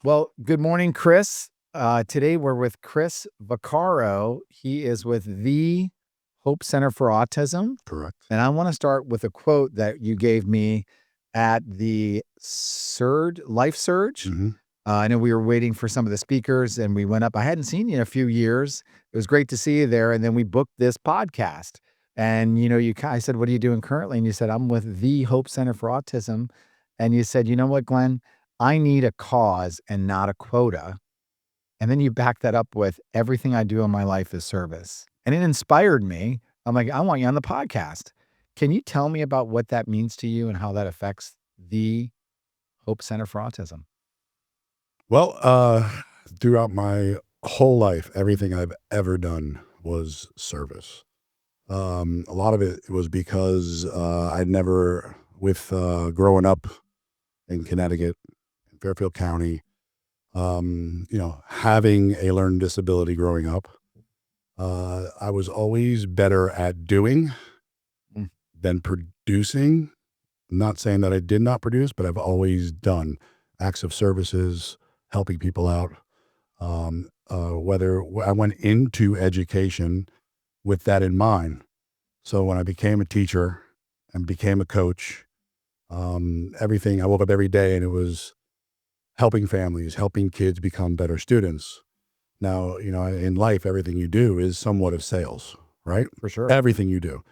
Well, good morning, Chris. Today we're with Chris Vaccaro. He is with the Hope Center for Autism. Correct. And I want to start with a quote that you gave me at the Life Surge. I know we were waiting for some of the speakers and we went up. I hadn't seen you in a few years. It was great to see you there. And then we booked this podcast. And, I said, what are you doing currently? And you said, I'm with the Hope Center for Autism. And you said, you know what, Glenn? I need a cause and not a quota. And then you back that up with everything I do in my life is service. And it inspired me. I'm like, I want you on the podcast. Can you tell me about what that means to you and how that affects the Hope Center for Autism? Well, throughout my whole life, everything I've ever done was service. A lot of it was because I'd never, growing up in Connecticut, in Fairfield County, having a learning disability growing up, I was always better at doing Mm. than producing. Not saying that I did not produce, but I've always done acts of services, helping people out. Whether I went into education with that in mind. So when I became a teacher and became a coach, everything, I woke up every day and it was helping families, helping kids become better students. Now, in life, everything you do is somewhat of sales, right? For sure. Everything you do.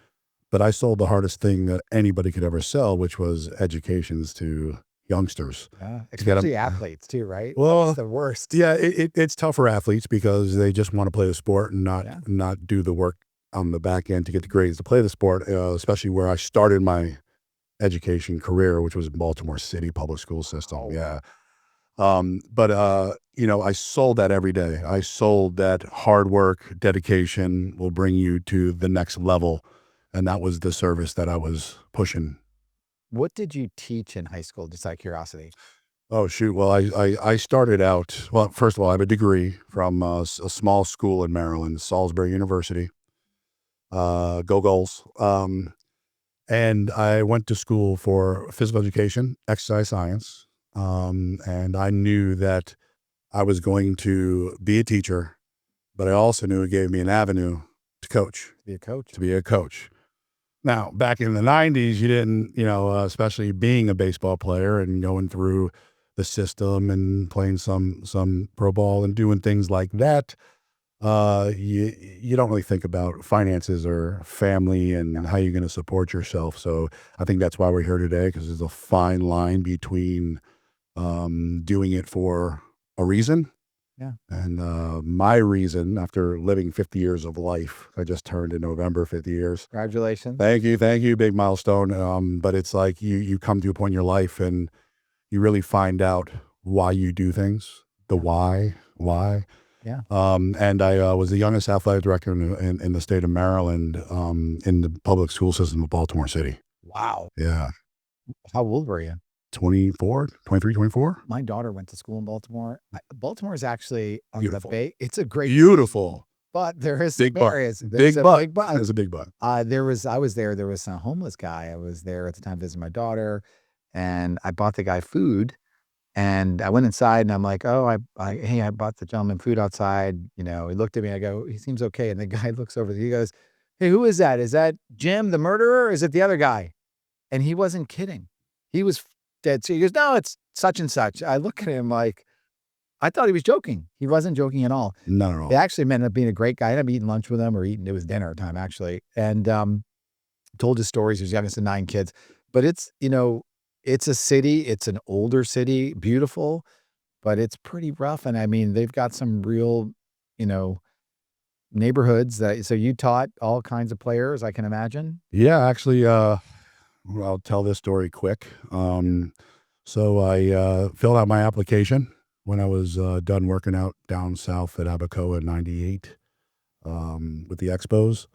But I sold the hardest thing that anybody could ever sell, which was educations to youngsters. Yeah, To get 'em- especially athletes too, right? Well, That's the worst. Yeah, it's tough for athletes because they just want to play the sport and Yeah. not do the work on the back end to get the grades to play the sport, especially where I started my education career, which was Baltimore City public school system. Oh. Yeah. But I sold that every day. I sold that hard work, dedication will bring you to the next level. And that was the service that I was pushing. What did you teach in high school, just out of curiosity? Oh, shoot. Well, I started out, well, first of all, I have a degree from a small school in Maryland, Salisbury University. Go Goals. And I went to school for physical education, exercise science. And I knew that I was going to be a teacher, but I also knew it gave me an avenue to coach, To be a coach. Now, back in the 90s, you didn't, especially being a baseball player and going through the system and playing some pro ball and doing things like that, you don't really think about finances or family and how you're going to support yourself. So I think that's why we're here today, because there's a fine line between doing it for a reason. Yeah. And my reason, after living 50 years of life, I just turned in November 50 years. Congratulations. Thank you, big milestone. But it's like you come to a point in your life and you really find out why you do things, the why. Yeah. And I was the youngest athletic director in the state of Maryland, in the public school system of Baltimore City. Wow. Yeah. How old were you? 24, 23, 24. My daughter went to school in Baltimore. Baltimore is actually on Beautiful. the bay. It's a great, Beautiful. but there is Big some butt. areas. Big There's a butt. big butt. There's a big butt. I was there. There was a homeless guy. I was there at the time visiting my daughter, and I bought the guy food. And I went inside and I'm like, oh, hey, I bought the gentleman food outside. He looked at me. I go, he seems okay. And the guy looks over. He goes, hey, who is that? Is that Jim, the murderer? Or is it the other guy? And he wasn't kidding. He was dead. So he goes, no, it's such and such. I look at him like, I thought he was joking. He wasn't joking at all. Not at all. He actually ended up being a great guy. I ended up eating lunch with him it was dinner time actually. And told his stories. He was youngest of 9 kids. But it's a city. It's an older city, beautiful, but it's pretty rough. And I mean, they've got some real, neighborhoods so you taught all kinds of players, I can imagine. Yeah, actually, I'll tell this story quick. So I filled out my application when I was done working out down south at Abacoa in 98 with the Expos.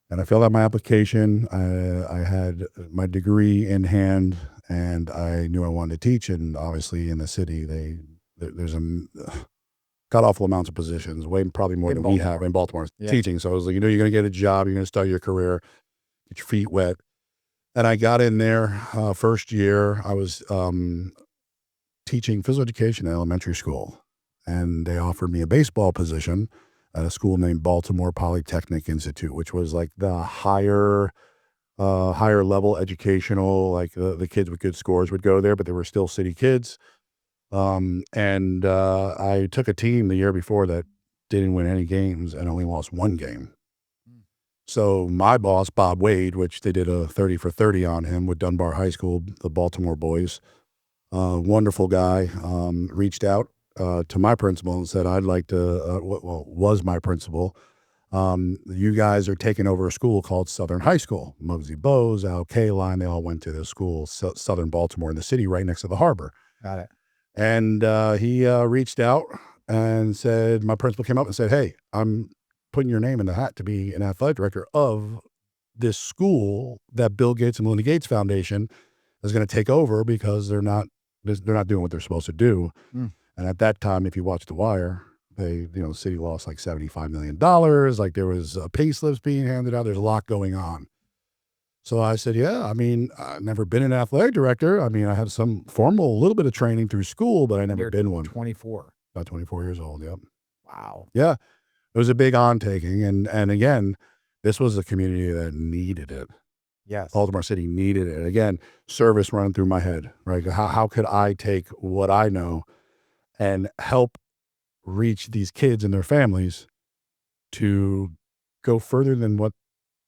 And I filled out my application. I had my degree in hand, and I knew I wanted to teach. And obviously, in the city, there's a god awful amounts of positions, probably more than we have in Baltimore teaching. So I was like, you're going to get a job, you're going to start your career, get your feet wet. And I got in there first year. I was teaching physical education in elementary school, and they offered me a baseball position at a school named Baltimore Polytechnic Institute, which was like the higher level educational, like the kids with good scores would go there, but they were still city kids. And I took a team the year before that didn't win any games and only lost one game. Mm. So my boss, Bob Wade, which they did a 30 for 30 on him with Dunbar High School, the Baltimore boys, wonderful guy, reached out to my principal and said, I'd like to, was my principal. You guys are taking over a school called Southern High School. Muggsy Bogues, Al Kaline, they all went to this school, Southern Baltimore in the city right next to the harbor. Got it. And he reached out and said, my principal came up and said, hey, I'm putting your name in the hat to be an athletic director of this school that Bill Gates and Melinda Gates Foundation is going to take over because they're not doing what they're supposed to do. Mm. And at that time, if you watch The Wire, the city lost like $75 million. Like there was pay slips being handed out. There's a lot going on. So I said, yeah, I mean, I've never been an athletic director. I mean, I had some formal, a little bit of training through school, but I never You're been one. 24. About 24 years old. Yep. Wow. Yeah. It was a big on-taking. And again, this was a community that needed it. Yes. Baltimore City needed it. Again, service running through my head, right? How could I take what I know and help reach these kids and their families to go further than what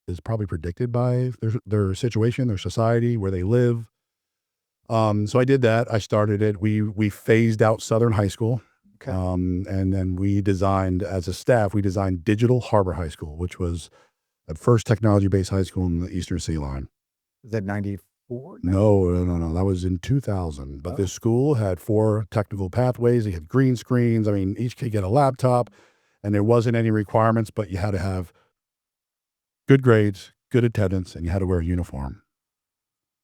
is probably predicted by their situation, their society, where they live. So I did that. I started it. We phased out Southern High School. Okay. And then we designed, as a staff, we designed Digital Harbor High School, which was the first technology-based high school in the Eastern Sea Line. Is that 94? No. That was in 2000. But this school had 4 technical pathways. They had green screens. I mean, each kid get a laptop, and there wasn't any requirements, but you had to have good grades, good attendance, and you had to wear a uniform.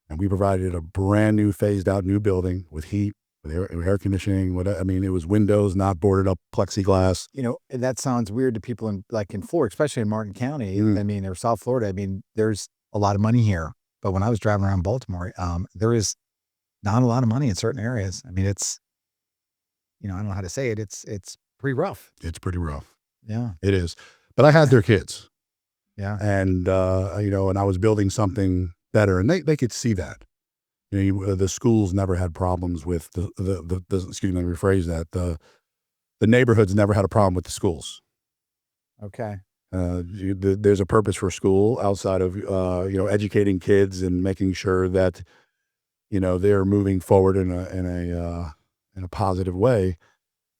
And we provided a brand new, phased out new building with heat, with air conditioning. I mean, it was windows, not boarded up plexiglass. And that sounds weird to people in Florida, especially in Martin County. I mean, or South Florida. I mean, there's a lot of money here. But when I was driving around Baltimore, there is not a lot of money in certain areas. I mean, it's, I don't know how to say it. It's pretty rough. It's pretty rough. Yeah. It is. But I had their kids. Yeah. And, and I was building something better. And they could see that. The schools never had problems with excuse me, let me rephrase that. The neighborhoods never had a problem with the schools. Okay. There's a purpose for school outside of, educating kids and making sure that, they're moving forward in a positive way.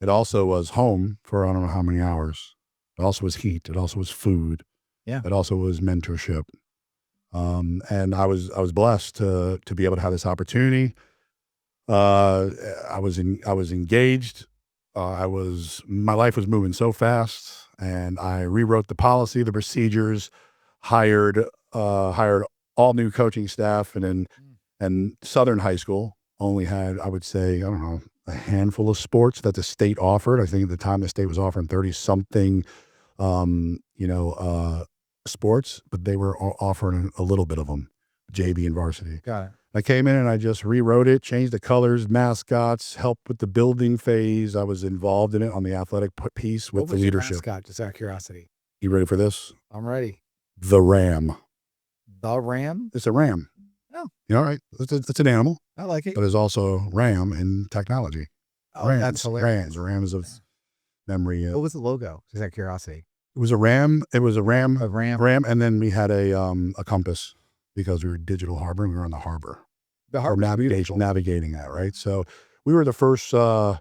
It also was home for I don't know how many hours. It also was heat. It also was food. Yeah. It also was mentorship. And I was blessed to be able to have this opportunity. I was engaged. My life was moving so fast, and I rewrote the policy, the procedures, hired all new coaching staff, and Southern High School only had, I would say, I don't know, a handful of sports that the state offered. I think at the time the state was offering 30 something, sports, but they were offering a little bit of them, JV and varsity. Got it. I came in and I just rewrote it, changed the colors, mascots, helped with the building phase. I was involved in it on the athletic piece with What the was your leadership. mascot, just out of curiosity? You ready for this? I'm ready. The ram. The ram? It's a ram. Oh. All right. It's an animal, I like it. but it's also ram in technology. Oh, Rams, that's hilarious. Rams of memory. What was the logo? Just out of curiosity. It was a ram. It was a ram. A ram. And then we had a compass because we were Digital Harbor and we were on the harbor. The harbor's beautiful. Navigating that, right? So we were the first school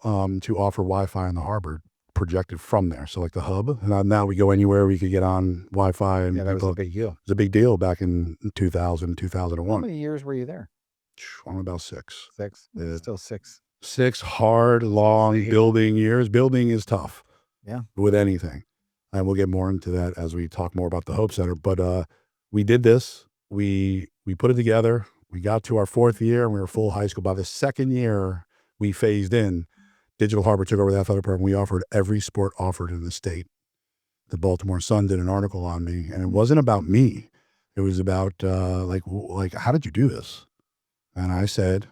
to offer Wi-Fi in the harbor, projected from there. So like the hub. Now we go anywhere we could get on Wi-Fi. And Yeah, that was a big deal. It was a big deal back in 2000, 2001. How many years were you there? I'm about 6. 6? Yeah. Still 6. 6 hard, long building years. Building is tough. Yeah. With anything. And we'll get more into that as we talk more about the Hope Center. But we did this. We put it together. We got to our 4th year and we were full high school. By the 2nd year, we phased in. Digital Harbor took over the athletic program. We offered every sport offered in the state. The Baltimore Sun did an article on me, and it wasn't about me. It was about like how did you do this? And I said,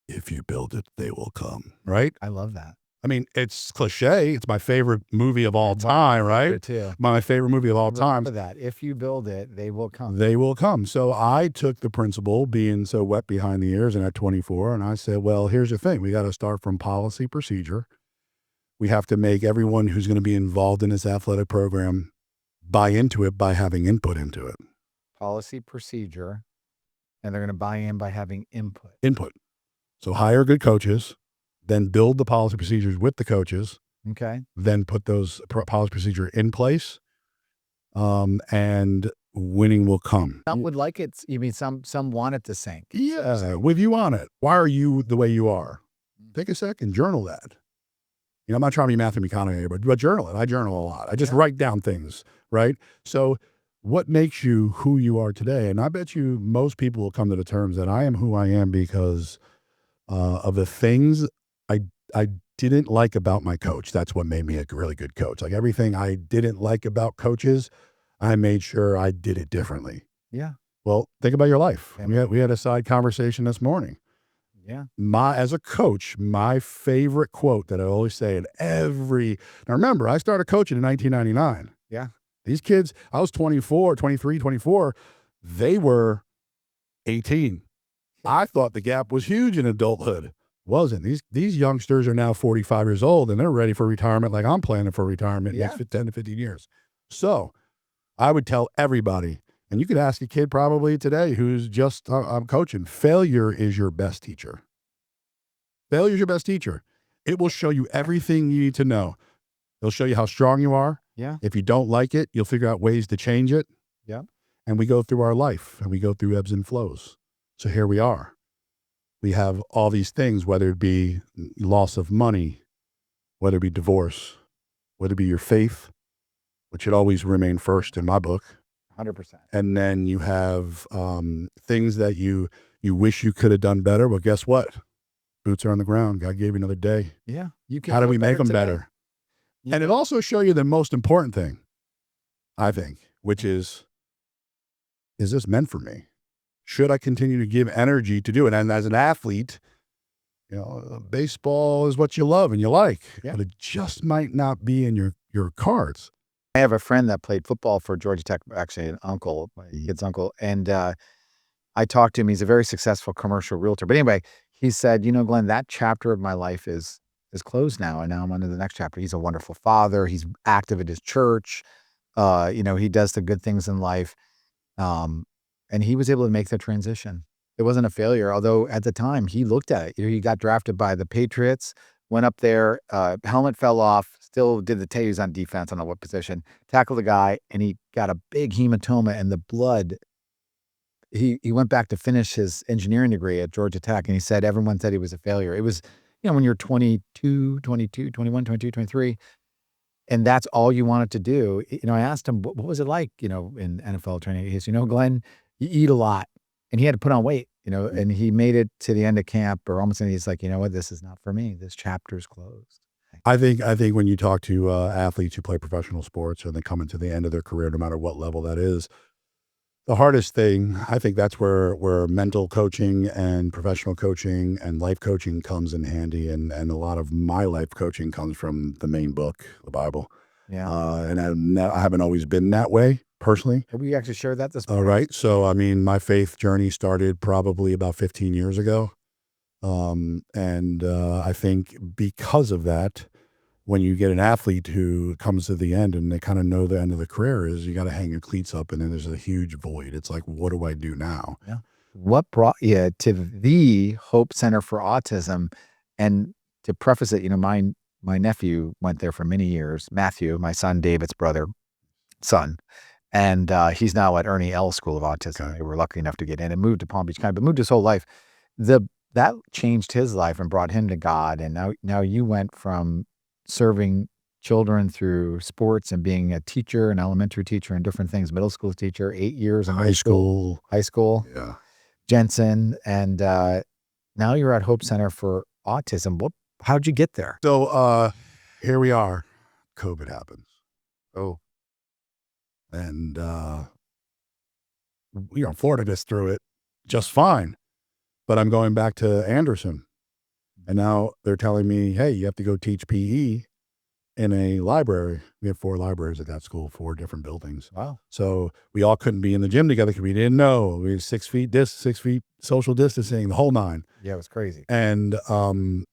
If you build it, they will come. Right? I love that. I mean, it's cliche. It's my favorite movie of all time, right? It too. My favorite movie of all time. For that, if you build it, they will come. They will come. So I took the principle, being so wet behind the ears and at 24, and I said, well, here's the thing. We got to start from policy procedure. We have to make everyone who's going to be involved in this athletic program buy into it by having input into it. Policy procedure, and they're going to buy in by having input. Input. So hire good coaches, then build the policy procedures with the coaches, Okay. then put those policy procedure in place, and winning will come. Some would like it. You mean some want it to sink? Yeah, with you on it. Why are you the way you are? Take a second, journal that. You know, I'm not trying to be Matthew McConaughey, but journal it. I journal a lot. I just write down things, right? So what makes you who you are today? And I bet you most people will come to the terms that I am who I am because of the things I didn't like about my coach. That's what made me a really good coach. Like everything I didn't like about coaches, I made sure I did it differently. Yeah. Well, think about your life. Yeah. We had a side conversation this morning. Yeah. As a coach, my favorite quote that I always say now remember, I started coaching in 1999. Yeah. These kids, I was 24, 23, 24. They were 18. I thought the gap was huge in adulthood. Wasn't. These youngsters are now 45 years old and they're ready for retirement like I'm planning for retirement next 10 to 15 years. So I would tell everybody, and you could ask a kid probably today who's just, I'm coaching, failure is your best teacher. Failure is your best teacher. It will show you everything you need to know. It'll show you how strong you are. Yeah. If you don't like it, you'll figure out ways to change it. Yeah. And we go through our life and we go through ebbs and flows. So here we are. We have all these things, whether it be loss of money, whether it be divorce, whether it be your faith, which should always remain first in my book. 100%. And then you have things that you wish you could have done better. Well, guess what? Boots are on the ground. God gave you another day. Yeah. You can. How do we make them today. better? And it also show you the most important thing, I think, which is this meant for me? Should I continue to give energy to do it? And as an athlete, you know, baseball is what you love and you like, but it just might not be in your cards. I have a friend that played football for Georgia Tech, actually an uncle, my kid's uncle. And I talked to him. He's a very successful commercial realtor. But anyway, he said, you know, Glenn, that chapter of my life is closed now. And now I'm on to the next chapter. He's a wonderful father. He's active at his church. You know, he does the good things in life. And he was able to make the transition. It wasn't a failure, although at the time he looked at it. He got drafted by the Patriots, went up there, helmet fell off, still did the he was on defense, I don't know what position, tackled the guy, and he got a big hematoma and the blood. He went back to finish his engineering degree at Georgia Tech, and he said everyone said he was a failure. It was, you know, when you're 22, 22, 21, 22, 23, and that's all you wanted to do. You know, I asked him, what was it like, you know, in NFL training? He said, you know, Glenn, you eat a lot. And he had to put on weight, you know, and he made it to the end of camp or almost, and he's like, you know what, this is not for me. This chapter's closed. I think when you talk to athletes who play professional sports and they come into the end of their career, no matter what level that is, the hardest thing, I think that's where mental coaching and professional coaching and life coaching comes in handy. And a lot of my life coaching comes from the main book, the Bible. Yeah. And I haven't always been that way personally. Have we actually shared that this morning? All right. So, I mean, my faith journey started probably about 15 years ago. And I think because of that, when you get an athlete who comes to the end and they kind of know the end of the career is you got to hang your cleats up and then there's a huge void. It's like, what do I do now? Yeah. What brought you to the Hope Center for Autism? And to preface it, you know, my nephew went there for many years, Matthew, my son, David's son. And he's now at Ernie L. School of Autism. Okay. We were lucky enough to get in and moved to Palm Beach County, but moved his whole life. That changed his life and brought him to God. And now you went from serving children through sports and being a teacher, an elementary teacher and different things, middle school teacher, 8 years in high school. Yeah. Jensen. And now you're at Hope Center for Autism. How'd you get there? So here we are. COVID happens. Oh. And Florida gets through it just fine. But I'm going back to Anderson And now they're telling me, hey, you have to go teach PE in a library. We have 4 libraries at that school, 4 different buildings. Wow. So we all couldn't be in the gym together because we didn't know. We had 6 feet 6 feet social distancing, the whole 9. Yeah, it was crazy. And it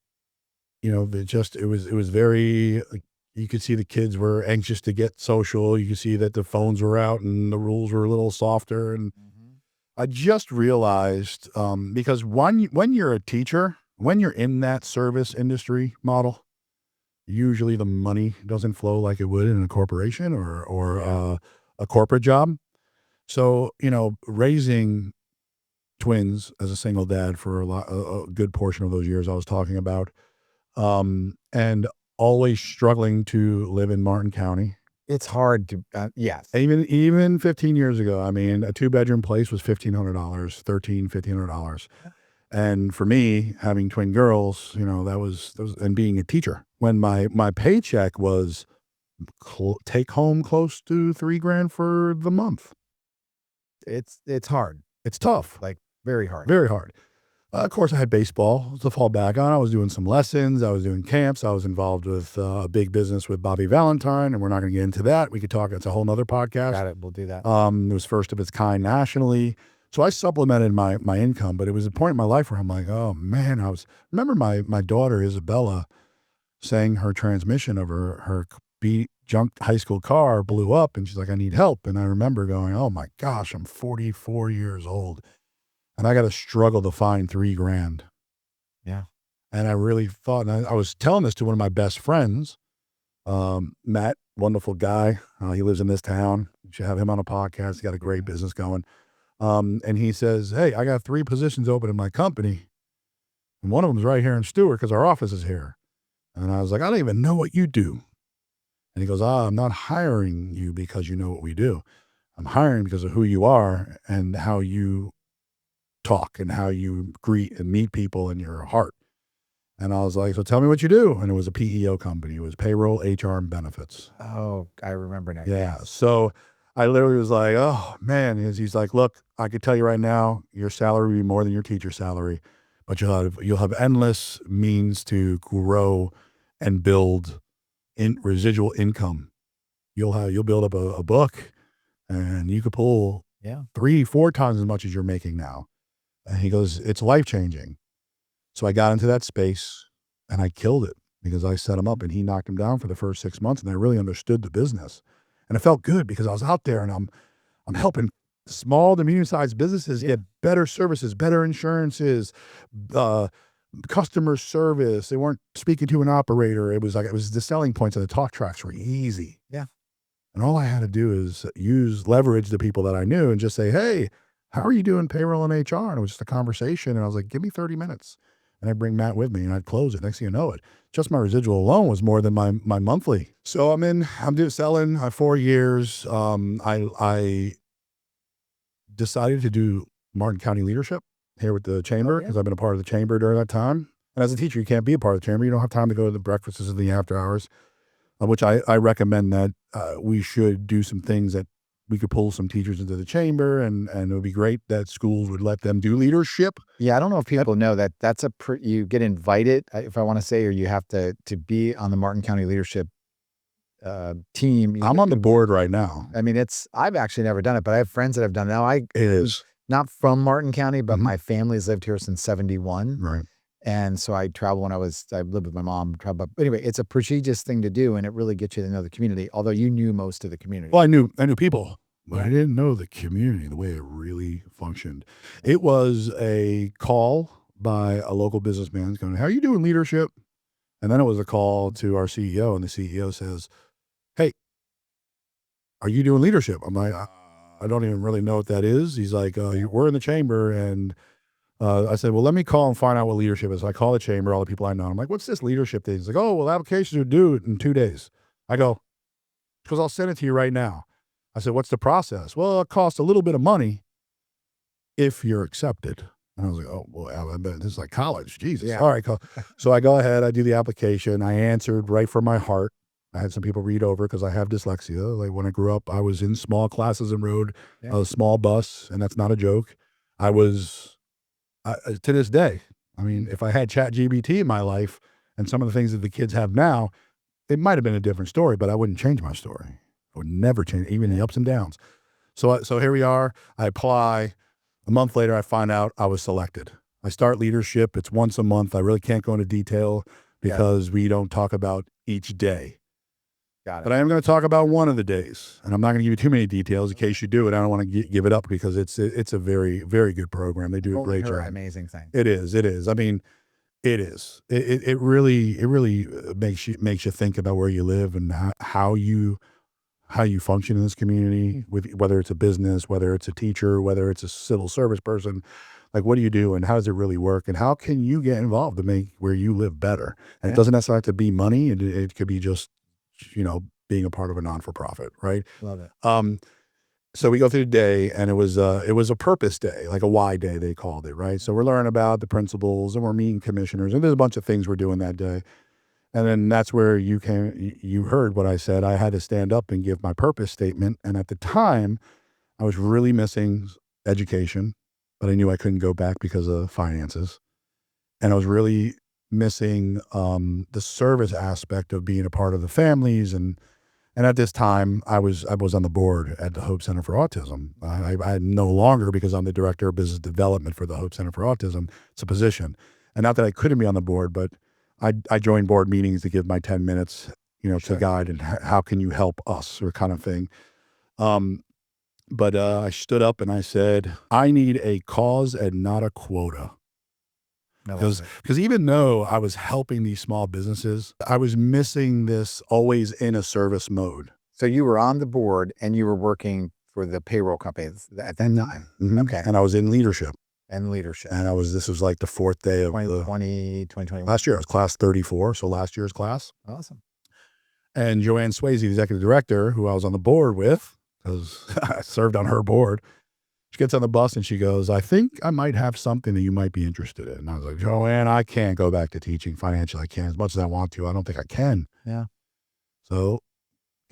was very, like, you could see the kids were anxious to get social. You could see that the phones were out and the rules were a little softer. And I just realized, because when you're a teacher, when you're in that service industry model, usually the money doesn't flow like it would in a corporation or a corporate job. So, raising twins as a single dad for a good portion of those years I was talking about, and always struggling to live in Martin County. It's hard to, yes. Even 15 years ago, I mean, a 2-bedroom place was $1,500, $1,500. And for me, having twin girls, that was, and being a teacher, when my paycheck was take home close to $3,000 for the month. It's hard. It's tough, Like, very hard. very hard. Of course, I had baseball to fall back on. I was doing some lessons. I was doing camps. I was involved with a big business with Bobby Valentine, and we're not going to get into that. We could talk. It's a whole nother podcast. Got it. We'll do that. It was first of its kind nationally. So I supplemented my income, but it was a point in my life where I'm like, oh man, remember my daughter Isabella saying her transmission of her beat junk high school car blew up, and she's like, I need help. And I remember going, oh my gosh, I'm 44 years old. And I got to struggle to find $3,000. Yeah. And I really thought, and I was telling this to one of my best friends, Matt, wonderful guy. He lives in this town. You should have him on a podcast. He's got a great business going. And he says, hey, I got 3 positions open in my company. And one of them is right here in Stewart because our office is here. And I was like, I don't even know what you do. And he goes, I'm not hiring you because you know what we do. I'm hiring because of who you are and how you talk and how you greet and meet people in your heart. And I was like, so tell me what you do. And it was a PEO company. It was payroll, HR, and benefits. Oh, I remember now. Yeah. So I literally was like, oh man, he's like, look, I could tell you right now, your salary will be more than your teacher salary, but you'll have endless means to grow and build in residual income. You'll build up a book, and you could pull 3-4 times as much as you're making now. And he goes, it's life-changing. So I got into that space and I killed it because I set him up and he knocked him down for the first 6 months, and I really understood the business. And it felt good because I was out there and I'm helping small to medium-sized businesses get better services, better insurances, customer service. They weren't speaking to an operator. It was the selling points and the talk tracks were easy. Yeah. And all I had to do is leverage the people that I knew and just say, hey, how are you doing payroll and HR? And it was just a conversation. And I was like, give me 30 minutes. And I'd bring Matt with me and I'd close it. Next thing you know it, just my residual alone was more than my monthly. So I'm selling 4 years. I decided to do Martin County leadership here with the chamber because I've been a part of the chamber during that time. And as a teacher, you can't be a part of the chamber. You don't have time to go to the breakfasts and the after hours, which I recommend that we should do some things that we could pull some teachers into the chamber, and it would be great that schools would let them do leadership. Yeah, I don't know if people know that that's you get invited, if I want to say, or you have to be on the Martin County leadership team. I'm on the board right now. I mean, I've actually never done it, but I have friends that have done it. Now, It is. Not from Martin County, but my family's lived here since 71. Right. And so I travel I lived with my mom. But anyway, it's a prestigious thing to do, and it really gets you to know the community, although you knew most of the community. Well, I knew people, but I didn't know the community, the way it really functioned. It was a call by a local businessman going, how are you doing leadership? And then it was a call to our CEO, and the CEO says, hey, are you doing leadership? I'm like, I don't even really know what that is. He's like, we're in the chamber. And I said, well, let me call and find out what leadership is. So I call the chamber, all the people I know. I'm like, what's this leadership thing? He's like, oh, well, applications are due in 2 days. I go, because I'll send it to you right now. I said, what's the process? Well, it costs a little bit of money if you're accepted. And I was like, oh, well, this is like college. Jesus. Yeah. All right. So I go ahead. I do the application. I answered right from my heart. I had some people read over because I have dyslexia. Like when I grew up, I was in small classes and rode a small bus, and that's not a joke. I was, to this day, I mean, if I had ChatGPT in my life and some of the things that the kids have now, it might have been a different story, but I wouldn't change my story. I would never change, even the ups and downs. So here we are. I apply. A month later, I find out I was selected. I start leadership. It's once a month. I really can't go into detail because we don't talk about each day. Got it. But I am going to talk about one of the days, and I'm not going to give you too many details in case you do it. I don't want to give it up because it's a very, very good program. They do a great job. Amazing thing. It is. It is. I mean, it is. It really makes you think about where you live and how you function in this community, with whether it's a business, whether it's a teacher, whether it's a civil service person. Like, what do you do and how does it really work? And how can you get involved to make where you live better? And it doesn't necessarily have to be money. It could be just, being a part of a non-for-profit, right? Love it. So we go through the day, and it was a purpose day, like a why day, they called it, right? So we're learning about the principles, and we're meeting commissioners, and there's a bunch of things we're doing that day. And then that's where you heard what I said. I had to stand up and give my purpose statement. And at the time, I was really missing education, but I knew I couldn't go back because of finances. And I was really missing the service aspect of being a part of the families. And at this time, I was on the board at the Hope Center for Autism. I no longer, because I'm the director of business development for the Hope Center for Autism. It's a position. And not that I couldn't be on the board, but I joined board meetings to give my 10 minutes, to guide and how can you help us, or kind of thing. But I stood up and I said, I need a cause and not a quota. Because even though I was helping these small businesses, I was missing this always in a service mode. So you were on the board and you were working for the payroll company at that time. Mm-hmm. Okay. And I was in leadership. And this was like the fourth day of 2021. Last year. I was class 34, so last year's class. Awesome. And Joanne Swayze, the executive director, who I was on the board with, because I served on her board, she gets on the bus and she goes, I think I might have something that you might be interested in. And I was like, Joanne, I can't go back to teaching financially. I can't, as much as I want to. I don't think I can. Yeah. So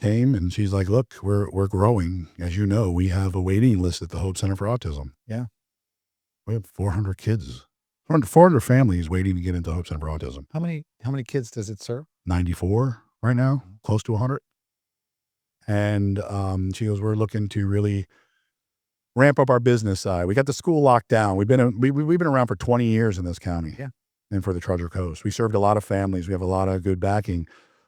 came and she's like, look, we're growing. As you know, we have a waiting list at the Hope Center for Autism. Yeah. We have 400 kids, 400 families waiting to get into Hope Center for Autism. How many kids does it serve? 94 right now, close to 100. And she goes, we're looking to really ramp up our business side. We got the school locked down. We've been around for 20 years in this county. Yeah. And for the Treasure Coast, we served a lot of families. We have a lot of good backing.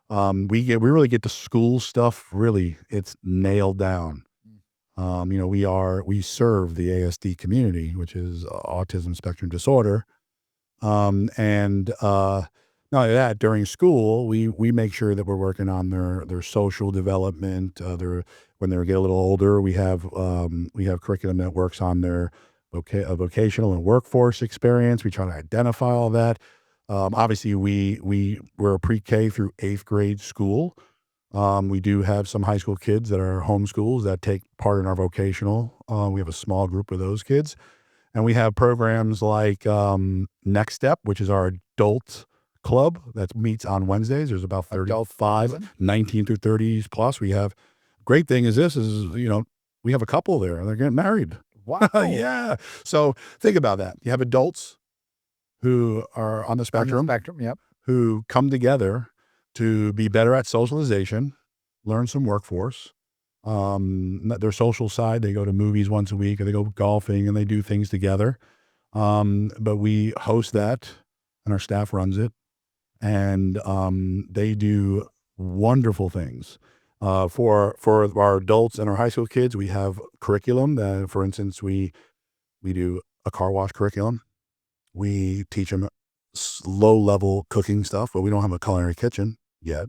We really get the school stuff. Really, it's nailed down. We serve the ASD community, which is autism spectrum disorder. And not only that, during school, we make sure that we're working on their social development. When they get a little older, we have curriculum that works on their vocational and workforce experience. We try to identify all that. Obviously, we're a pre-K through 8th grade school. We do have some high school kids that are homeschools that take part in our vocational. We have a small group of those kids. And we have programs like Next Step, which is our adult club that meets on Wednesdays. There's about 35, 19 through 30s plus. We have, great thing is we have a couple there. They're getting married. Wow. Yeah. So think about that. You have adults who are on the spectrum. Yep. Who come together to be better at socialization, learn some workforce. Their social side, they go to movies once a week, or they go golfing, and they do things together. But we host that, and our staff runs it, and they do wonderful things. For our adults and our high school kids, we have curriculum. For instance, we do a car wash curriculum. We teach them low-level cooking stuff, but we don't have a culinary kitchen yet.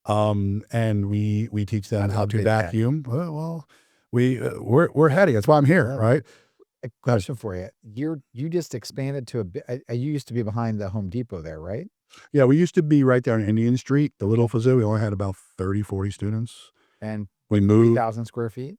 And we teach them how to vacuum. We're heading. That's why I'm here, right? A question for you. You just expanded to you used to be behind the Home Depot there, right? Yeah, we used to be right there on Indian Street, the little facility. We only had about 30, 40 students. And we moved 3,000 square feet?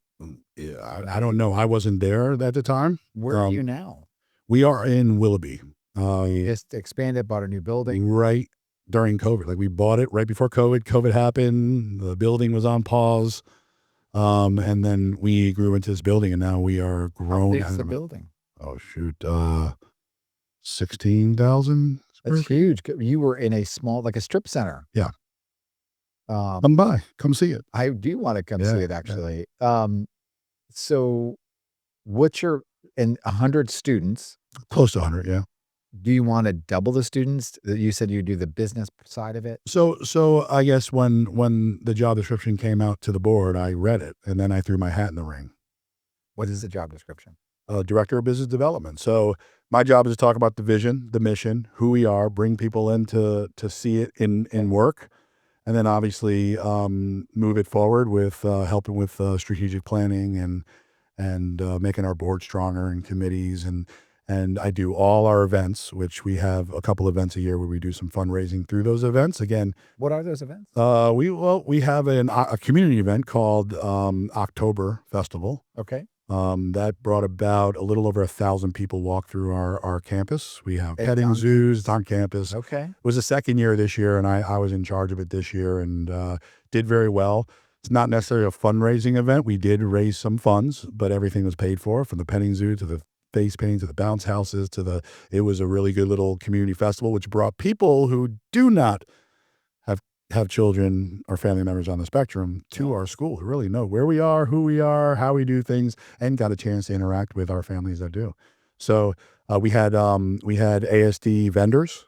Yeah, I don't know. I wasn't there at the time. Where are you now? We are in Willoughby. Just expanded, bought a new building. Right during COVID. Like, we bought it right before COVID. COVID happened. The building was on pause. And then we grew into this building, and now we are grown. How big is the building? Oh, shoot. 16,000 square That's feet. huge. You were in a small, like a strip center. Yeah. Um, Come by. Come see it. I do want to come Yeah, see it yeah. actually. So what's your, and 100 students, Close to 100, yeah. do you want to double the students? You said you do the business side of it. So I guess when the job description came out to the board, I read it, and then I threw my hat in the ring. What is the job description? Director of Business Development. So my job is to talk about the vision, the mission, who we are, bring people in to see it in work, and then obviously move it forward with helping with strategic planning and making our board stronger and committees and I do all our events, which we have a couple events a year where we do some fundraising through those events. Again, What are those events? we have a community event called October Festival. Okay. That brought about a little over 1,000 people walk through our campus. We have It's petting on zoos. It's on campus. Okay. It was the second year this year, and I was in charge of it this year and did very well. It's not necessarily a fundraising event. We did raise some funds, but everything was paid for, from the petting zoo to the face painting to the bounce houses it was a really good little community festival, which brought people who do not have children or family members on the spectrum to our school who really know where we are, who we are, how we do things, and got a chance to interact with our families that do. So we had ASD vendors.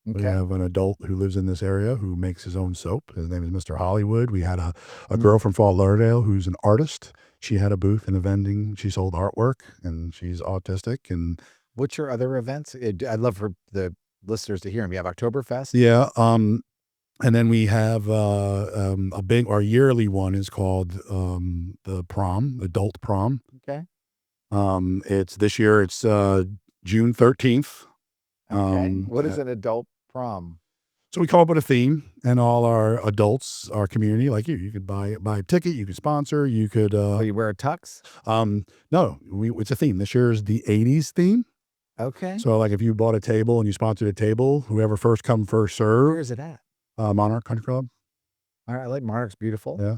We Okay. have an adult who lives in this area who makes his own soap. His name is Mr. Hollywood. We had a girl from Fort Lauderdale who's an artist. She had a booth in a vending. She sold artwork, and she's autistic. And What's your other events? I'd love for the listeners to hear them. You have Oktoberfest. yeah, and then we have our yearly one is called the prom, adult prom. Okay. It's this year. It's June 13th. Okay. What is an adult prom? So we come up with a theme, and all our adults, our community, like you could buy a ticket, you could sponsor, you could. Oh, you wear a tux? No, it's a theme. This year is the '80s theme. Okay. So like if you bought a table and you sponsored a table, whoever first come first Where serve. is it at? Monarch Country Club. All right. I like Monarch's beautiful. Yeah.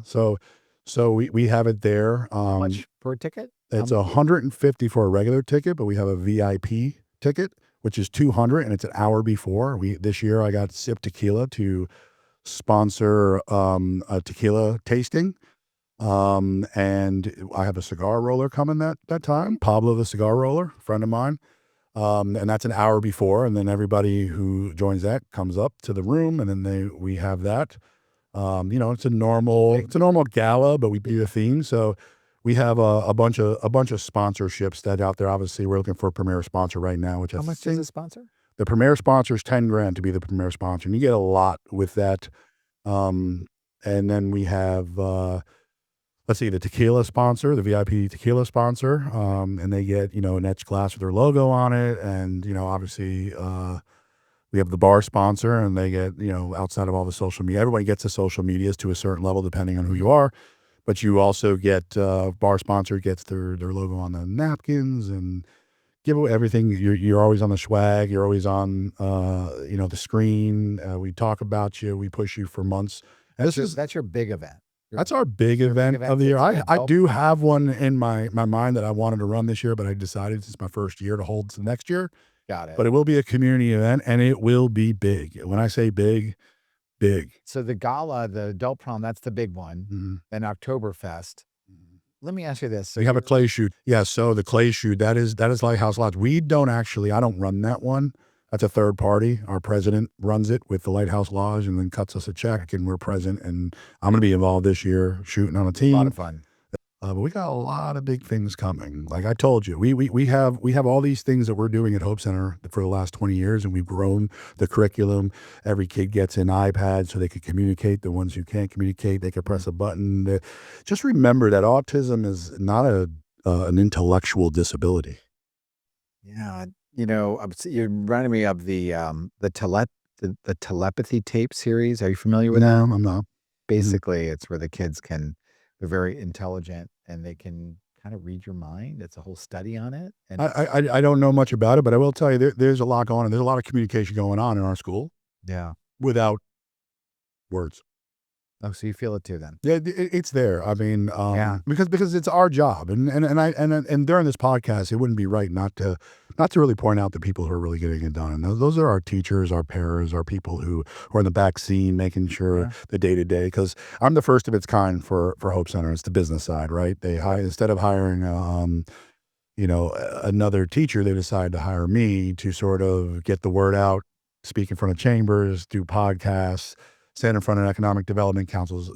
So we have it there. How much per ticket? It's 150 for a regular ticket, but we have a VIP ticket, which is 200, and it's an hour before. This year I got Sip Tequila to sponsor a tequila tasting. And I have a cigar roller coming that time. Pablo the cigar roller, friend of mine. And that's an hour before, and then everybody who joins that comes up to the room, and then we have that. It's a normal gala, but we do a theme. So we have a bunch of sponsorships that out there. Obviously, we're looking for a premier sponsor right now. Which How much does a sponsor? The premier sponsor is $10,000 to be the premier sponsor, and you get a lot with that. And then we have let's see, the tequila sponsor, the VIP tequila sponsor, and they get an etched glass with their logo on it, and obviously we have the bar sponsor, and they get outside of all the social media. Everybody gets the social medias to a certain level depending on who you are. But you also get bar sponsor gets their logo on the napkins and give away everything. You're always on the swag. You're always on the screen. We talk about you. We push you for months. And That's your big event. That's our big event of the year. I do have one in my mind that I wanted to run this year, but I decided it's my first year to hold to next year. Got it. But it will be a community event, and it will be big. When I say big, big. So the gala, the adult prom, that's the big one. Mm-hmm. Then Oktoberfest. Let me ask you this. So we have a clay shoot. Yeah, so the clay shoot, that is Lighthouse Lodge. I don't run that one. That's a third party. Our president runs it with the Lighthouse Lodge and then cuts us a check, and we're present. And I'm going to be involved this year shooting on a team. A lot of fun. But we got a lot of big things coming. Like I told you, we have all these things that we're doing at Hope Center for the last 20 years, and we've grown the curriculum. Every kid gets an iPad so they can communicate. The ones who can't communicate, they can press a button. Just remember that autism is not an intellectual disability. Yeah, you're reminding me of the telepathy tape series. Are you familiar with that? No, I'm not. Basically, it's where the kids they're very intelligent and they can kind of read your mind. It's a whole study on it. And I don't know much about it, but I will tell you there's a lot going on. There's a lot of communication going on in our school. Yeah. Without words. Oh, so you feel it too then? Yeah, it's there. I mean, Yeah. because it's our job, and during this podcast, it wouldn't be right not to really point out the people who are really getting it done. And those are our teachers, our paras, our people who are in the back scene, making sure Yeah. the day to day. Because I'm the first of its kind for Hope Center. It's the business side, right? They hire, instead of hiring, another teacher, they decided to hire me to sort of get the word out, speak in front of chambers, do podcasts, stand in front of economic development councils,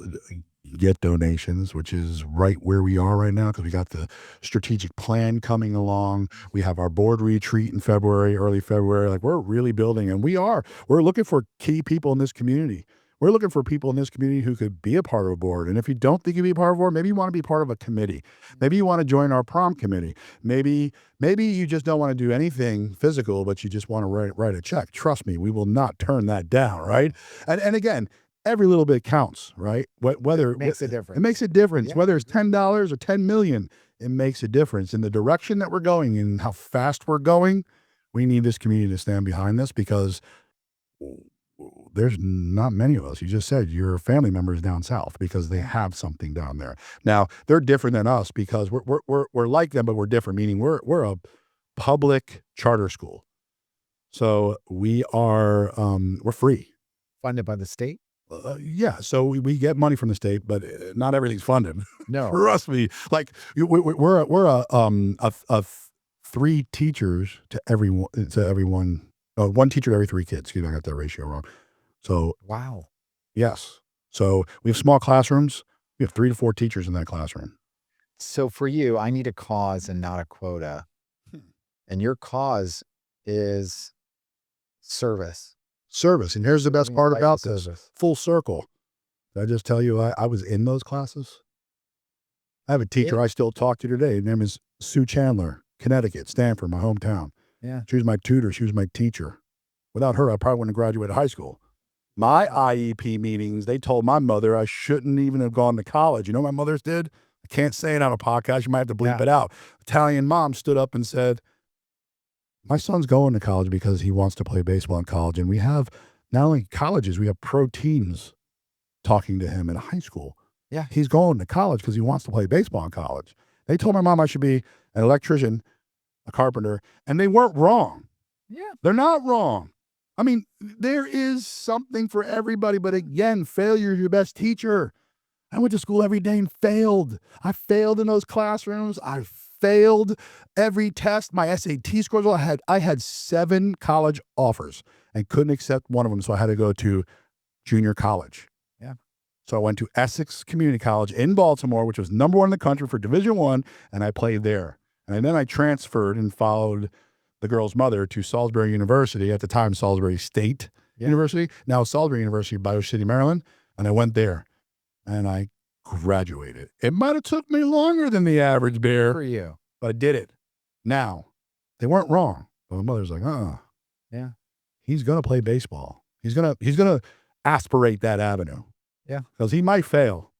get donations, which is right where we are right now because we got the strategic plan coming along. We have our board retreat in February, early February. Like, we're really building, and we're looking for key people in this community. We're looking for people in this community who could be a part of a board. And if you don't think you'd be a part of a board, maybe you want to be part of a committee. Maybe you want to join our prom committee. Maybe you just don't want to do anything physical, but you just want to write a check. Trust me, we will not turn that down, right? And again, every little bit counts, right? Whether It makes a difference. It makes a difference. Yeah. Whether it's $10 or 10 million, it makes a difference in the direction that we're going and how fast we're going. We need this community to stand behind this because there's not many of us. You just said your family members down south because they have something down there. Now they're different than us because we're like them, but we're different. Meaning we're a public charter school, so we are we're free. Funded by the state? Yeah, so we get money from the state, but not everything's funded. No. For us, we're 3 teachers to everyone. One teacher to every 3 kids. Excuse me, I got that ratio wrong. So Wow. yes, so we have small classrooms. We have 3 to 4 teachers in that classroom. So for you, I need a cause and not a quota. And your cause is service. Service, and here's the best part about this: Service. full circle. Did I just tell you I was in those classes? I have a teacher I still talk to today. Her name is Sue Chandler, Connecticut, Stanford, my hometown. Yeah. She was my tutor. She was my teacher. Without her, I probably wouldn't have graduated high school. My IEP meetings, they told my mother I shouldn't even have gone to college. You know what my mother's did? I can't say it on a podcast. You might have to bleep it out. Italian mom stood up and said, my son's going to college because he wants to play baseball in college. And we have not only colleges, we have pro teams talking to him in high school. Yeah. He's going to college because he wants to play baseball in college. They told my mom I should be an electrician, a carpenter, and they weren't wrong. Yeah. They're not wrong. I mean, there is something for everybody, but again, failure is your best teacher. I went to school every day and failed. I failed in those classrooms. I failed every test. My SAT scores, I had 7 college offers and couldn't accept one of them, so I had to go to junior college. Yeah. So I went to Essex Community College in Baltimore, which was number 1 in the country for Division I, and I played there. And then I transferred and followed the girl's mother to Salisbury University, at the time Salisbury State University, now Salisbury University, Bio City, Maryland, and I went there and I graduated. It might have took me longer than the average bear For you. but I did it. Now, they weren't wrong. But my mother's like, Yeah. he's gonna play baseball. He's gonna aspirate that avenue. Yeah. Because he might fail.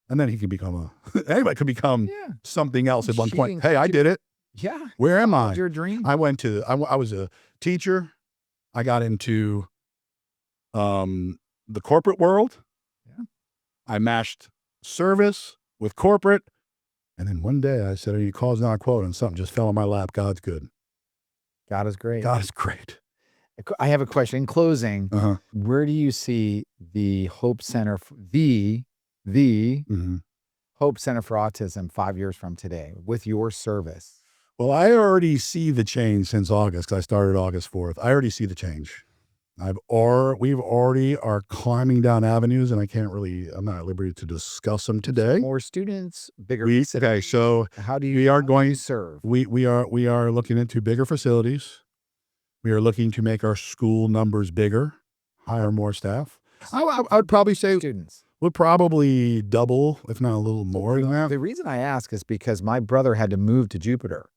And then he could become anybody could become something else at one point. Hey, I did it. Yeah. Where am I? Your dream. I was a teacher. I got into the corporate world. Yeah. I mashed service with corporate. And then one day I said, I need cause, not a quote, and something just fell in my lap. God's good. God is great. God is great. I have a question. In closing, where do you see the Hope Center, the Hope Center for Autism 5 years from today with your service? Well, I already see the change since August, because I started August 4th. I already see the change. We've already are climbing down avenues, and I'm not at liberty to discuss them today. More students, bigger Okay, so how do we are going to serve? We are looking into bigger facilities. We are looking to make our school numbers bigger, hire more staff. I would probably say Students. we'll probably double, if not a little more than that. The reason I ask is because my brother had to move to Jupiter.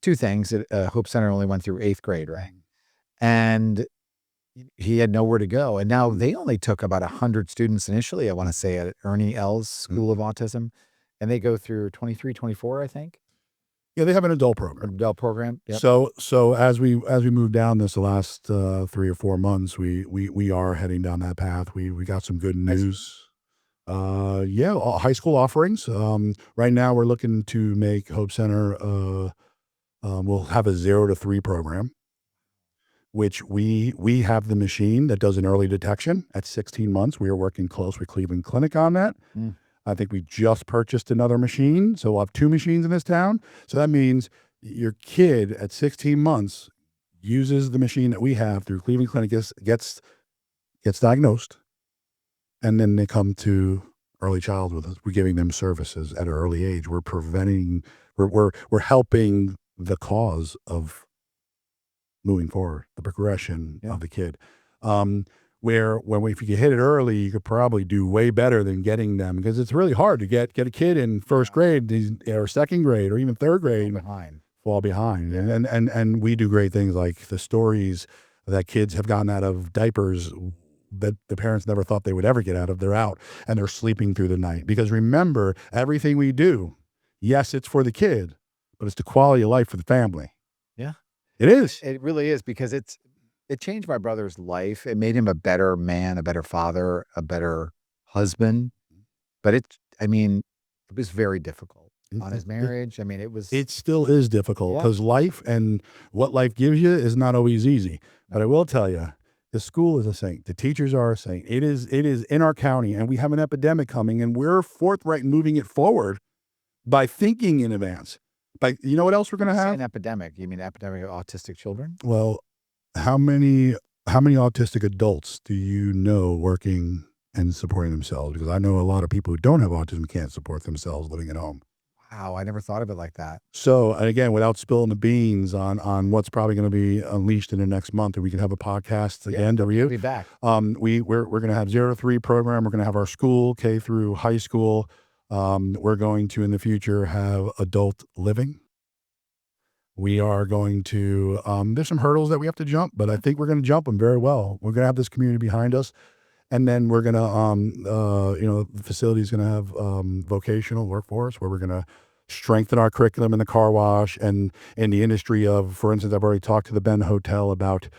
2 things. Hope Center only went through 8th grade, right? And he had nowhere to go. And now they only took about 100 students initially, I want to say, at Ernie L's School of Autism. And they go through 23, 24, I think. Yeah, they have an adult program. Adult program. Yep. So as we move down the last 3 or 4 months, we are heading down that path. We got some good news. Yeah, high school offerings. Right now we're looking to make Hope Center, we'll have a 0 to 3 program, which we have the machine that does an early detection at 16 months. We are working close with Cleveland Clinic on that. Mm. I think we just purchased another machine, so we'll have 2 machines in this town. So that means your kid at 16 months uses the machine that we have through Cleveland Clinic, gets diagnosed, and then they come to early child with us. We're giving them services at an early age. We're preventing, we're helping the cause of moving forward, the progression Yeah. of the kid. If you hit it early, you could probably do way better than getting them, because it's really hard to get a kid in first grade or second grade or even third grade fall behind. Yeah. And we do great things like the stories that kids have gotten out of diapers that the parents never thought they would ever get out of. They're out and they're sleeping through the night. Because remember, everything we do, yes, it's for the kid, but it's the quality of life for the family. Yeah. It is. It really is, because it changed my brother's life. It made him a better man, a better father, a better husband. But it was very difficult on his marriage. I mean, It still is difficult, Yeah. because life and what life gives you is not always easy. But I will tell you, the school is a saint. The teachers are a saint. It is in our county, and we have an epidemic coming, and we're forthright in moving it forward by thinking in advance. You know what else we're going to have? An epidemic. You mean epidemic of autistic children? Well, how many autistic adults do you know working and supporting themselves? Because I know a lot of people who don't have autism can't support themselves living at home. Wow, I never thought of it like that. So, and again, without spilling the beans on what's probably going to be unleashed in the next month, and we can have a podcast again. I'll W. be back. We're going to have 0 to 3 program. We're going to have our school K through high school. We're going to in the future have adult living. We are going to. There's some hurdles that we have to jump, but I think we're going to jump them very well. We're going to have this community behind us. And then we're going to, the facility is going to have vocational workforce, where we're going to strengthen our curriculum in the car wash and in the industry of, for instance, I've already talked to the Ben Hotel about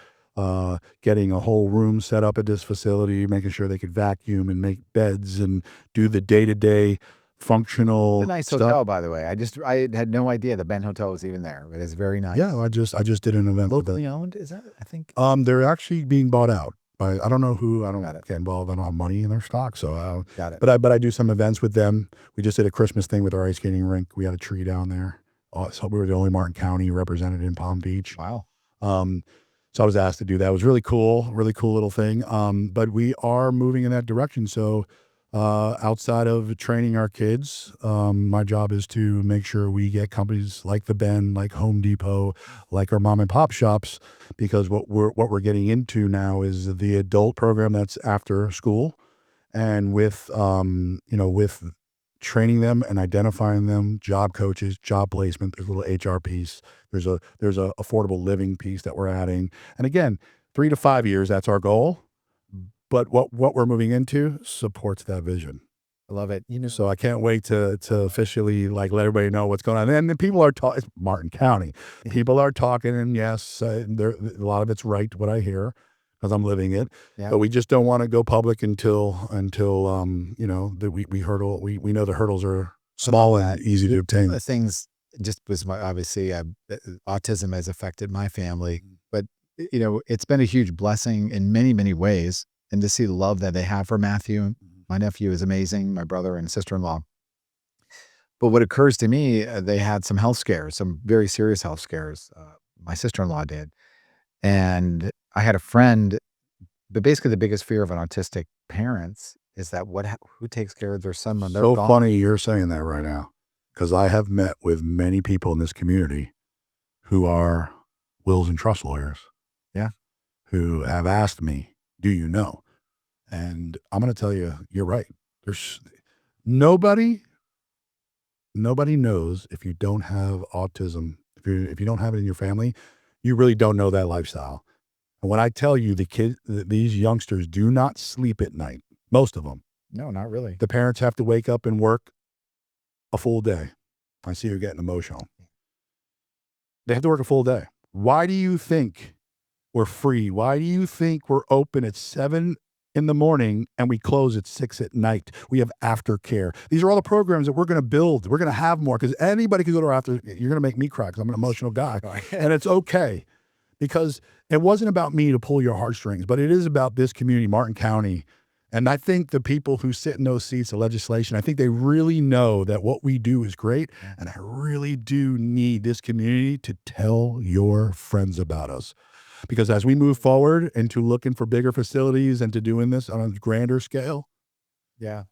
getting a whole room set up at this facility, making sure they could vacuum and make beds and do the day-to-day functional It's a nice stuff. hotel, by the way. I had no idea the Ben Hotel was even there. It is very nice. Yeah, I just did an event with Locally owned, is that? I think. they're actually being bought out. I don't know who. I don't Got it. get involved. I don't have money in their stock, so Got it. but I do some events with them. We just did a Christmas thing with our ice skating rink. We had a tree down there. So we were the only Martin County represented in Palm Beach. Wow. So I was asked to do that. It was really cool little thing. But we are moving in that direction. So outside of training our kids, my job is to make sure we get companies like the Ben, like Home Depot, like our mom and pop shops, because what we're getting into now is the adult program that's after school, and with with training them and identifying them, job coaches, job placement. There's a little HR piece. There's a affordable living piece that we're adding, and again, 3 to 5 years. That's our goal. But what we're moving into supports that vision. I love it. So I can't wait to officially let everybody know what's going on. And then people are talking. It's Martin County. People are talking, and yes, a lot of it's right what I hear, because I'm living it. Yeah. But we just don't want to go public until that we know the hurdles are small and easy to obtain. The things just was obviously autism has affected my family, but it's been a huge blessing in many, many ways. And to see the love that they have for Matthew. My nephew is amazing, my brother and sister-in-law. But what occurs to me, they had some health scares, some very serious health scares. My sister-in-law did. And I had a friend, but basically the biggest fear of an autistic parents is that who takes care of their son when they're So gone? funny you're saying that right now, because I have met with many people in this community who are wills and trust lawyers. Yeah. Who have asked me, do you know? And I'm going to tell you, you're right. There's nobody knows if you don't have autism. If you don't have it in your family, you really don't know that lifestyle. And when I tell you these youngsters do not sleep at night, most of them. No, not really. The parents have to wake up and work a full day. I see you're getting emotional. They have to work a full day. Why do you think we're free? Why do you think we're open at 7 in the morning and we close at 6 at night. We have aftercare. These are all the programs that we're going to build. We're going to have more because anybody can go to our after. You're going to make me cry because I'm an emotional guy. And it's okay because it wasn't about me to pull your heartstrings, but it is about this community, Martin County. And I think the people who sit in those seats of legislation, I think they really know that what we do is great. And I really do need this community to tell your friends about us. Because as we move forward into looking for bigger facilities and to doing this on a grander scale,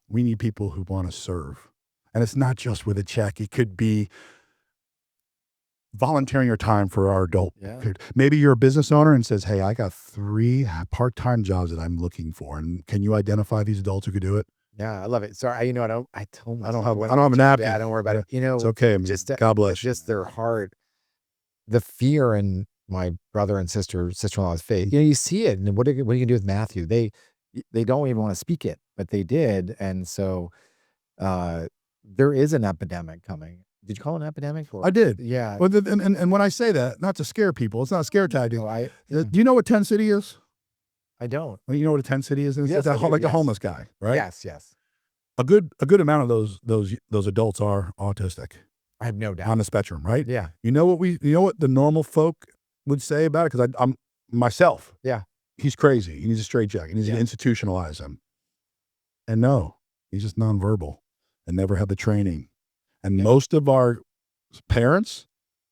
we need people who want to serve. And it's not just with a check. It could be volunteering your time for our adult. Maybe you're a business owner and says, hey, I got 3 part-time jobs that I'm looking for. And can you identify these adults who could do it? Yeah, I love it. Sorry, I told myself. I don't have an app. Yeah, don't worry about it. It's okay. I mean, God bless you. Just their heart, the fear in my brother and sister-in-law's face. You see it. And what are you going to do with Matthew? They don't even want to speak it, but they did. And so there is an epidemic coming. Did you call it an epidemic? I did. Yeah. Well, and when I say that, not to scare people, it's not a scare tactic. Do you know what Tent City is? I don't. Well, you know what a Tent City is? It's Yes, like the homeless guy, right? Yes. A good amount of those adults are autistic. I have no doubt. On the spectrum, right? Yeah. You know what the normal folk would say about it? Because I'm myself. Yeah. He's crazy. He needs a straitjacket. He needs to institutionalize him. And no, he's just nonverbal and never had the training. And most of our parents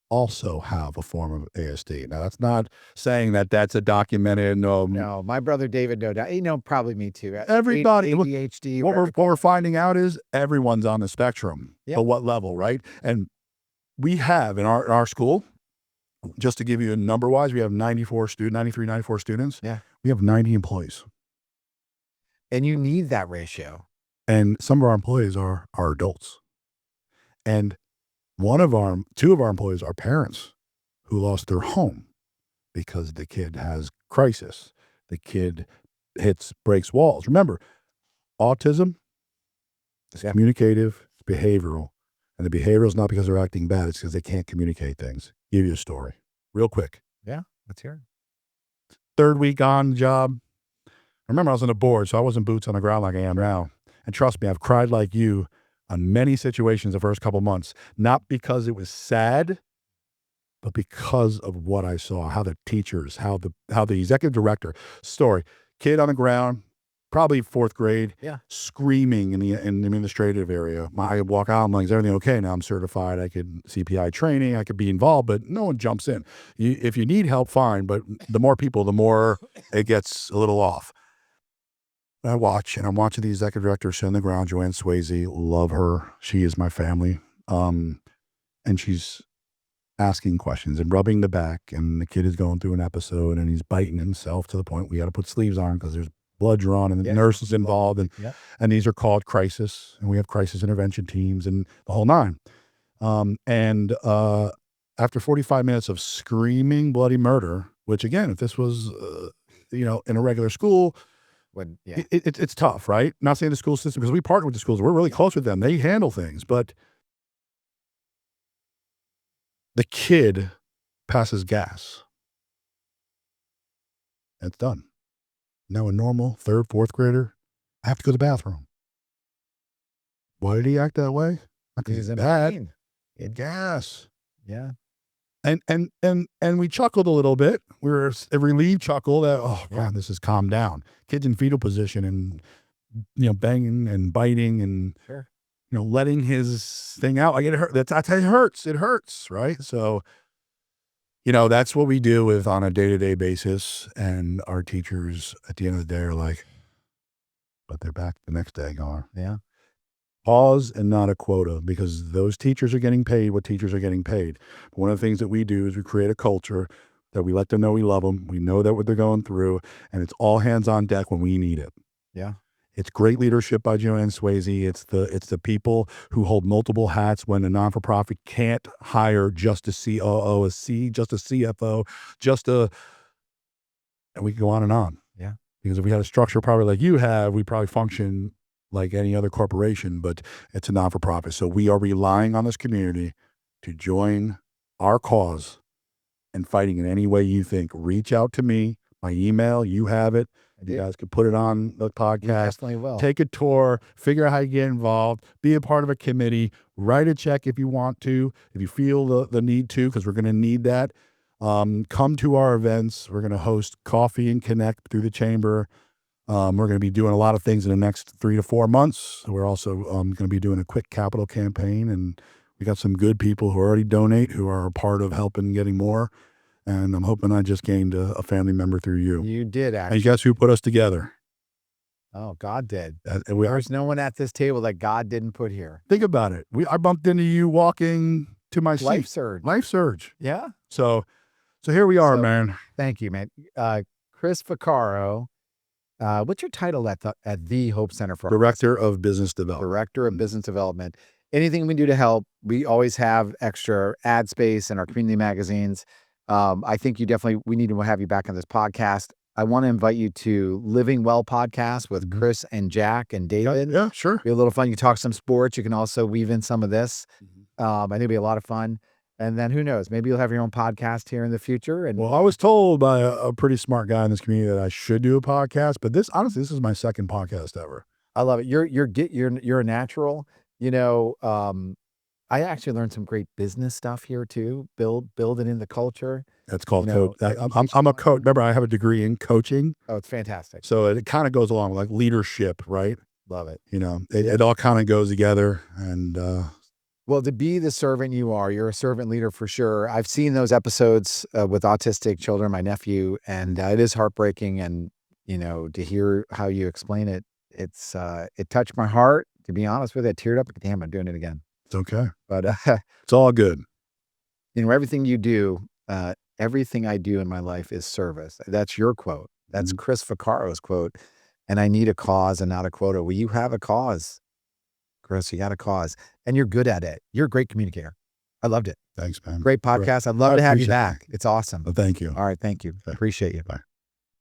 also have a form of ASD. Now, that's not saying that that's a documented. No, my brother David, no doubt. Probably me too. Everybody, ADHD. What we're finding out is everyone's on the spectrum. But what level, right? And we have in our school, just to give you a number-wise, we have 93, 94 students. Yeah. We have 90 employees. And you need that ratio. And some of our employees are adults. And two of our employees are parents who lost their home because the kid has crisis. The kid breaks walls. Remember, autism is communicative, it's behavioral. And the behavioral is not because they're acting bad, it's because they can't communicate things. Give you a story real quick. Yeah, let's hear it. 3rd week on the job. I remember I was on the board, so I wasn't boots on the ground like I am now. And trust me, I've cried like you on many situations the first couple months, not because it was sad, but because of what I saw, how the teachers, how the executive director, kid on the ground, probably 4th grade, screaming in the administrative area. I walk out, I'm like, is everything okay? Now I'm certified, I could CPI training, I could be involved, but no one jumps in. If you need help, fine, but the more people, the more it gets a little off. I watch, and I'm watching the executive director sit on the ground, Joanne Swayze, love her. She is my family. And she's asking questions and rubbing the back, and the kid is going through an episode, and he's biting himself to the point we got to put sleeves on because there's blood drawn, and the nurse is involved, and these are called crisis, and we have crisis intervention teams and the whole 9. After 45 minutes of screaming bloody murder, which again, if this was, in a regular school, it's tough, right? Not saying the school system, because we partner with the schools. We're really close with them. They handle things. But the kid passes gas. And it's done. Now a normal 3rd, 4th grader, I have to go to the bathroom. Why did he act that way? Not because he's bad. He had gas. Yeah. And we chuckled a little bit. We were a relieved chuckle that, man, this has calmed down. Kids in fetal position and, banging and biting and, letting his thing out. Like it hurt. It hurts. It hurts. Right. So, that's what we do on a day-to-day basis. And our teachers at the end of the day are like, but they're back the next day going, pause and not a quota, because those teachers are getting paid what teachers are getting paid. But one of the things that we do is we create a culture that we let them know we love them. We know that what they're going through, and it's all hands on deck when we need it. Yeah. It's great leadership by Joanne Swayze. It's the people who hold multiple hats when a non-for-profit can't hire just a COO, just a CFO, and we can go on and on. Yeah. Because if we had a structure probably like you have, we probably function like any other corporation, but it's a non-for-profit. So we are relying on this community to join our cause and fighting in any way you think. Reach out to me, my email, you have it. You guys could put it on the podcast. Definitely will. Take a tour, figure out how you get involved, be a part of a committee, write a check if you want to, if you feel the need to, because we're going to need that. Come to our events. We're going to host Coffee and Connect through the chamber. We're going to be doing a lot of things in the next 3 to 4 months. We're also going to be doing a quick capital campaign, and we got some good people who already donate, who are a part of helping getting more. And I'm hoping I just gained a family member through you. You did, actually. And guess who put us together? Oh, God did. And There's no one at this table that God didn't put here. Think about it. I bumped into you walking to my seat. Life Surge. Life Surge. Yeah. So here we are, man. Thank you, man. Chris Vaccaro. What's your title at the Hope Center for? Director of Business Development. Director of Business Development. Anything we do to help, we always have extra ad space in our community magazines. I think we need to have you back on this podcast. I want to invite you to Living Well podcast with Chris and Jack and David. Yeah, sure. Be a little fun. You talk some sports. You can also weave in some of this. I think it'll be a lot of fun. And then who knows, maybe you'll have your own podcast here in the future. And well, I was told by a pretty smart guy in this community that I should do a podcast, but this is my second podcast ever. I love it. You're a natural. I actually learned some great business stuff here too. Build it in the culture. That's called coach. I'm a coach. Remember, I have a degree in coaching. Oh, it's fantastic. So it kind of goes along with like leadership, right? Love it. It all kind of goes together. And well, to be the servant you're a servant leader for sure. I've seen those episodes with autistic children, my nephew, and it is heartbreaking. And to hear how you explain it, it touched my heart. To be honest with you, I teared up. Damn, I'm doing it again. It's okay. But it's all good. Everything you do, everything I do in my life is service. That's your quote. That's Chris Vaccaro's quote. And I need a cause and not a quota. Well, you have a cause, Chris. You got a cause, and you're good at it. You're a great communicator. I loved it. Thanks, man. Great podcast. I'd love to have you back. It's awesome. Well, thank you. All right. Thank you. Okay. Appreciate you. Bye.